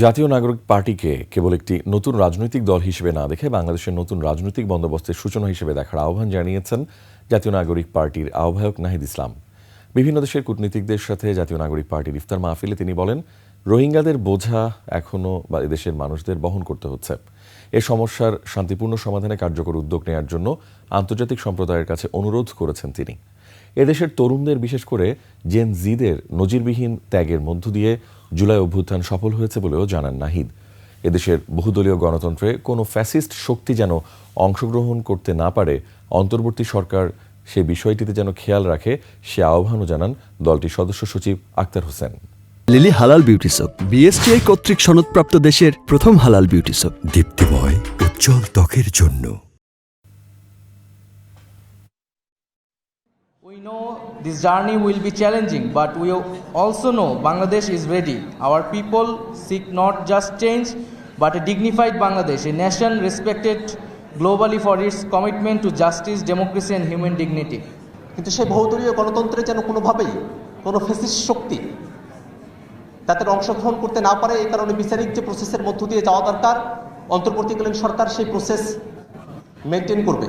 জাতীয় নাগরিক পার্টিকে কেবল একটি নতুন রাজনৈতিক দল হিসেবে না দেখে বাংলাদেশের নতুন রাজনৈতিক বন্দোবস্তের সূচনা হিসেবে দেখার আহ্বান জানিয়েছেন জাতীয় নাগরিক পার্টির আহ্বায়ক নাহিদ ইসলাম। বিভিন্ন দেশের কূটনীতিকদের সাথে জাতীয় নাগরিক পার্টির ইফতার মাহফিলে তিনি বলেন, রোহিঙ্গাদের বোঝা এখনও এদেশের মানুষদের বহন করতে হচ্ছে। এ সমস্যার শান্তিপূর্ণ সমাধানে কার্যকর উদ্যোগ নেওয়ার জন্য আন্তর্জাতিক সম্প্রদায়ের কাছে অনুরোধ করেছেন তিনি। এদেশের তরুণদের, বিশেষ করে জেন জিদের নজিরবিহীন ত্যাগের মধ্য দিয়ে জুলাই অভ্যুত্থান সফল হয়েছে বলেও জানান নাহিদ। এদেশের বহুদলীয় গণতন্ত্রে কোনো ফ্যাসিস্ট শক্তি যেন অংশগ্রহণ করতে না পারে, অন্তর্বর্তী সরকার সে বিষয়টিতে যেন খেয়াল রাখে, সে আহ্বানও জানান দলটির সদস্য সচিব আক্তার হোসেন। লিলি হালাল বিউটি সোপ, বিএসটিআই কর্তৃক সনদপ্রাপ্ত দেশের প্রথম হালাল বিউটি সোপ। দীপ্তিময় উজ্জ্বল ত্বকের জন্য। We know this journey will be challenging, but we also know Bangladesh is ready. Our people seek not just change, but a dignified Bangladesh, a nation respected globally for its commitment to justice, democracy and human dignity. কিন্তু সেই বহুদলীয় গণতন্ত্রে যেন কোনোভাবেই কোনো fascist শক্তি তাদের অংশগ্রহণ করতে না পারে, এই কারণে বিচারিক যে প্রসেসের মধ্য দিয়ে যাওয়া দরকার, অন্তর্বর্তীকালীন সরকার সেই প্রসেস মেনটেন করবে।